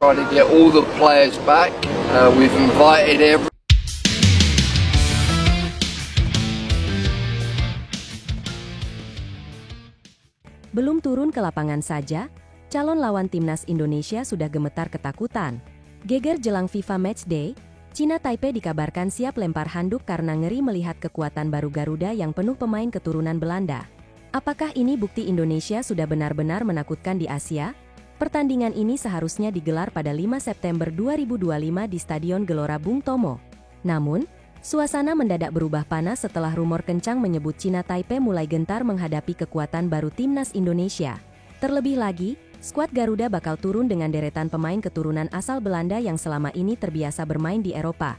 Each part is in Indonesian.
Trying to get all the players back. We've invited every. Belum turun ke lapangan saja, calon lawan timnas Indonesia sudah gemetar ketakutan. Geger jelang FIFA Matchday, Cina Taipei dikabarkan siap lempar handuk karena ngeri melihat kekuatan baru Garuda yang penuh pemain keturunan Belanda. Apakah ini bukti Indonesia sudah benar-benar menakutkan di Asia? Pertandingan ini seharusnya digelar pada 5 September 2025 di Stadion Gelora Bung Tomo. Namun, suasana mendadak berubah panas setelah rumor kencang menyebut Cina Taipei mulai gentar menghadapi kekuatan baru timnas Indonesia. Terlebih lagi, skuad Garuda bakal turun dengan deretan pemain keturunan asal Belanda yang selama ini terbiasa bermain di Eropa.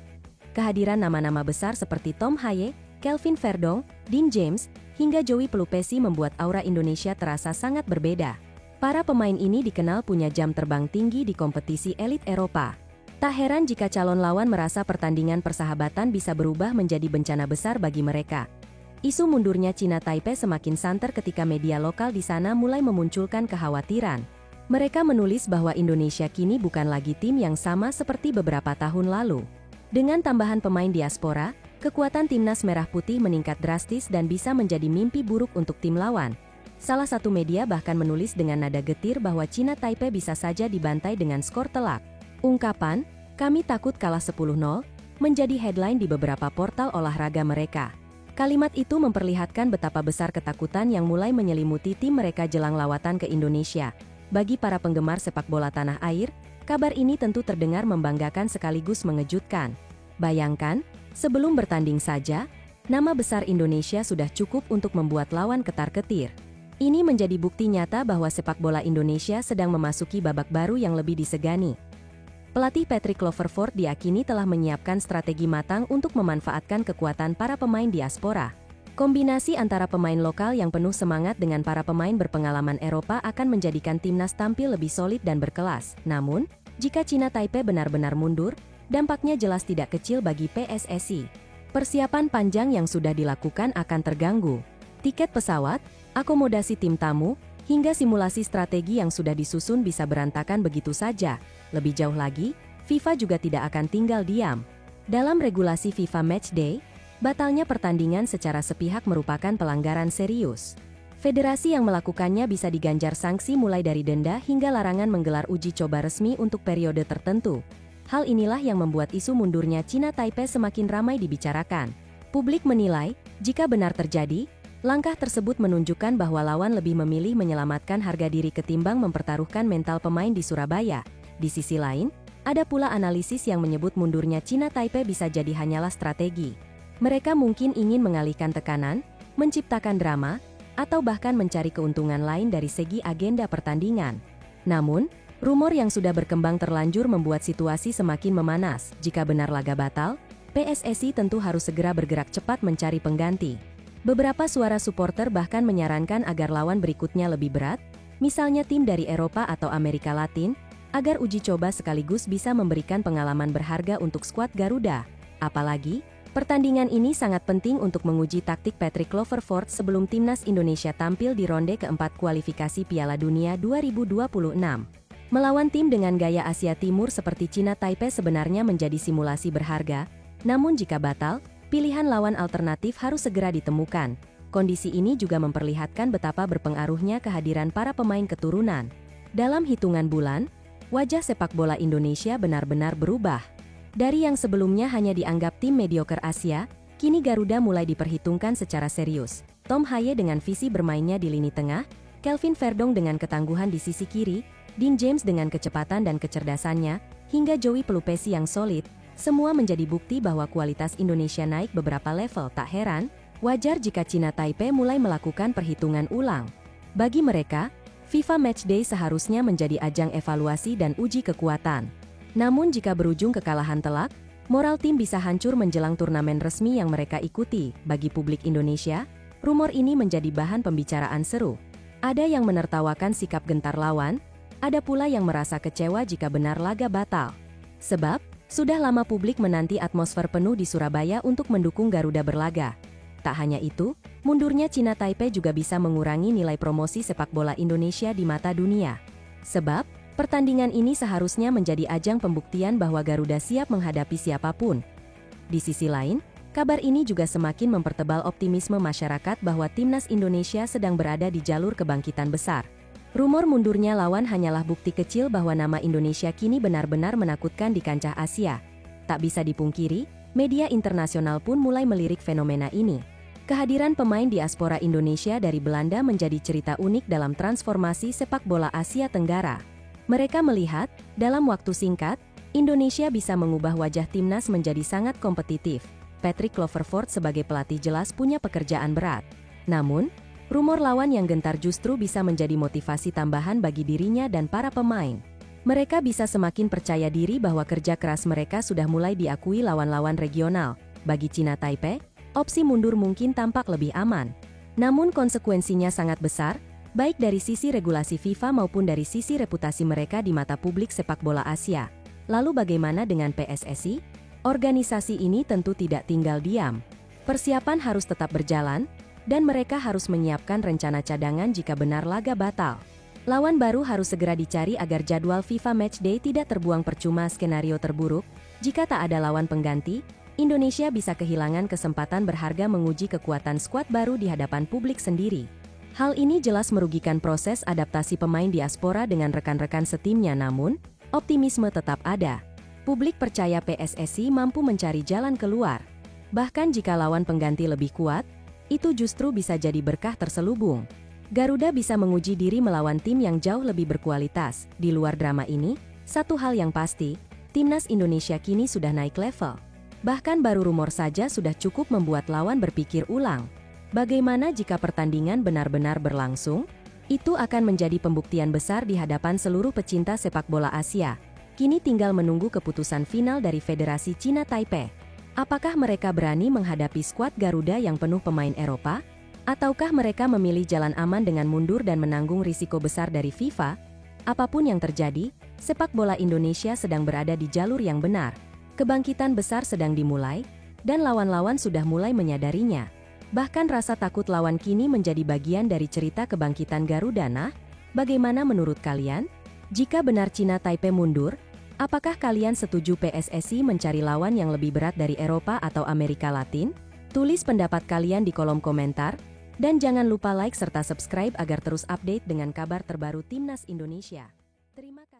Kehadiran nama-nama besar seperti Tom Haye, Kelvin Verdong, Dean James, hingga Joey Pelupesi membuat aura Indonesia terasa sangat berbeda. Para pemain ini dikenal punya jam terbang tinggi di kompetisi elit Eropa. Tak heran jika calon lawan merasa pertandingan persahabatan bisa berubah menjadi bencana besar bagi mereka. Isu mundurnya Cina Taipei semakin santer ketika media lokal di sana mulai memunculkan kekhawatiran. Mereka menulis bahwa Indonesia kini bukan lagi tim yang sama seperti beberapa tahun lalu. Dengan tambahan pemain diaspora, kekuatan timnas merah putih meningkat drastis dan bisa menjadi mimpi buruk untuk tim lawan. Salah satu media bahkan menulis dengan nada getir bahwa Cina Taipei bisa saja dibantai dengan skor telak. Ungkapan, "Kami takut kalah 10-0, menjadi headline di beberapa portal olahraga mereka. Kalimat itu memperlihatkan betapa besar ketakutan yang mulai menyelimuti tim mereka jelang lawatan ke Indonesia. Bagi para penggemar sepak bola tanah air, kabar ini tentu terdengar membanggakan sekaligus mengejutkan. Bayangkan, sebelum bertanding saja, nama besar Indonesia sudah cukup untuk membuat lawan ketar-ketir. Ini menjadi bukti nyata bahwa sepak bola Indonesia sedang memasuki babak baru yang lebih disegani. Pelatih Patrick Kluivert diyakini telah menyiapkan strategi matang untuk memanfaatkan kekuatan para pemain diaspora. Kombinasi antara pemain lokal yang penuh semangat dengan para pemain berpengalaman Eropa akan menjadikan timnas tampil lebih solid dan berkelas. Namun, jika Cina Taipei benar-benar mundur, dampaknya jelas tidak kecil bagi PSSI. Persiapan panjang yang sudah dilakukan akan terganggu. Tiket pesawat, akomodasi tim tamu, hingga simulasi strategi yang sudah disusun bisa berantakan begitu saja. Lebih jauh lagi, FIFA juga tidak akan tinggal diam. Dalam regulasi FIFA Matchday, batalnya pertandingan secara sepihak merupakan pelanggaran serius. Federasi yang melakukannya bisa diganjar sanksi mulai dari denda hingga larangan menggelar uji coba resmi untuk periode tertentu. Hal inilah yang membuat isu mundurnya Cina Taipei semakin ramai dibicarakan. Publik menilai, jika benar terjadi, langkah tersebut menunjukkan bahwa lawan lebih memilih menyelamatkan harga diri ketimbang mempertaruhkan mental pemain di Surabaya. Di sisi lain, ada pula analisis yang menyebut mundurnya Cina Taipei bisa jadi hanyalah strategi. Mereka mungkin ingin mengalihkan tekanan, menciptakan drama, atau bahkan mencari keuntungan lain dari segi agenda pertandingan. Namun, rumor yang sudah berkembang terlanjur membuat situasi semakin memanas. Jika benar laga batal, PSSI tentu harus segera bergerak cepat mencari pengganti. Beberapa suara supporter bahkan menyarankan agar lawan berikutnya lebih berat, misalnya tim dari Eropa atau Amerika Latin, agar uji coba sekaligus bisa memberikan pengalaman berharga untuk skuad Garuda. Apalagi, pertandingan ini sangat penting untuk menguji taktik Patrick Kluivert sebelum timnas Indonesia tampil di ronde keempat kualifikasi Piala Dunia 2026. Melawan tim dengan gaya Asia Timur seperti Cina Taipei sebenarnya menjadi simulasi berharga, namun jika batal, pilihan lawan alternatif harus segera ditemukan. Kondisi ini juga memperlihatkan betapa berpengaruhnya kehadiran para pemain keturunan. Dalam hitungan bulan, wajah sepak bola Indonesia benar-benar berubah. Dari yang sebelumnya hanya dianggap tim mediocre Asia, kini Garuda mulai diperhitungkan secara serius. Tom Haye dengan visi bermainnya di lini tengah, Kelvin Verdong dengan ketangguhan di sisi kiri, Dean James dengan kecepatan dan kecerdasannya, hingga Joey Pelupesi yang solid, semua menjadi bukti bahwa kualitas Indonesia naik beberapa level. Tak heran, wajar jika Cina Taipei mulai melakukan perhitungan ulang. Bagi mereka, FIFA Matchday seharusnya menjadi ajang evaluasi dan uji kekuatan. Namun jika berujung kekalahan telak, moral tim bisa hancur menjelang turnamen resmi yang mereka ikuti. Bagi publik Indonesia, rumor ini menjadi bahan pembicaraan seru. Ada yang menertawakan sikap gentar lawan, ada pula yang merasa kecewa jika benar laga batal. Sebab, sudah lama publik menanti atmosfer penuh di Surabaya untuk mendukung Garuda berlaga. Tak hanya itu, mundurnya Cina Taipei juga bisa mengurangi nilai promosi sepak bola Indonesia di mata dunia. Sebab, Pertandingan ini seharusnya menjadi ajang pembuktian bahwa Garuda siap menghadapi siapapun. Di sisi lain, kabar ini juga semakin mempertebal optimisme masyarakat bahwa timnas Indonesia sedang berada di jalur kebangkitan besar. Rumor mundurnya lawan hanyalah bukti kecil bahwa nama Indonesia kini benar-benar menakutkan di kancah Asia. Tak bisa dipungkiri, media internasional pun mulai melirik fenomena ini. Kehadiran pemain diaspora Indonesia dari Belanda menjadi cerita unik dalam transformasi sepak bola Asia Tenggara. Mereka melihat, dalam waktu singkat, Indonesia bisa mengubah wajah timnas menjadi sangat kompetitif. Patrick Kluivert sebagai pelatih jelas punya pekerjaan berat. Namun, rumor lawan yang gentar justru bisa menjadi motivasi tambahan bagi dirinya dan para pemain. Mereka bisa semakin percaya diri bahwa kerja keras mereka sudah mulai diakui lawan-lawan regional. Bagi China Taipei, opsi mundur mungkin tampak lebih aman. Namun konsekuensinya sangat besar, baik dari sisi regulasi FIFA maupun dari sisi reputasi mereka di mata publik sepak bola Asia. Lalu bagaimana dengan PSSI? Organisasi ini tentu tidak tinggal diam. Persiapan harus tetap berjalan, dan mereka harus menyiapkan rencana cadangan jika benar laga batal. Lawan baru harus segera dicari agar jadwal FIFA Matchday tidak terbuang percuma. Skenario terburuk, jika tak ada lawan pengganti, Indonesia bisa kehilangan kesempatan berharga menguji kekuatan skuad baru di hadapan publik sendiri. Hal ini jelas merugikan proses adaptasi pemain diaspora dengan rekan-rekan setimnya, namun, optimisme tetap ada. Publik percaya PSSI mampu mencari jalan keluar. Bahkan jika lawan pengganti lebih kuat, itu justru bisa jadi berkah terselubung. Garuda bisa menguji diri melawan tim yang jauh lebih berkualitas. Di luar drama ini, satu hal yang pasti, timnas Indonesia kini sudah naik level. Bahkan baru rumor saja sudah cukup membuat lawan berpikir ulang. Bagaimana jika pertandingan benar-benar berlangsung? Itu akan menjadi pembuktian besar di hadapan seluruh pecinta sepak bola Asia. Kini tinggal menunggu keputusan final dari Federasi China Taipei. Apakah mereka berani menghadapi skuad Garuda yang penuh pemain Eropa? Ataukah mereka memilih jalan aman dengan mundur dan menanggung risiko besar dari FIFA? Apapun yang terjadi, sepak bola Indonesia sedang berada di jalur yang benar. Kebangkitan besar sedang dimulai, dan lawan-lawan sudah mulai menyadarinya. Bahkan rasa takut lawan kini menjadi bagian dari cerita kebangkitan Garuda. Nah, bagaimana menurut kalian? Jika benar China Taipei mundur, apakah kalian setuju PSSI mencari lawan yang lebih berat dari Eropa atau Amerika Latin? Tulis pendapat kalian di kolom komentar, dan jangan lupa like serta subscribe agar terus update dengan kabar terbaru Timnas Indonesia. Terima kasih.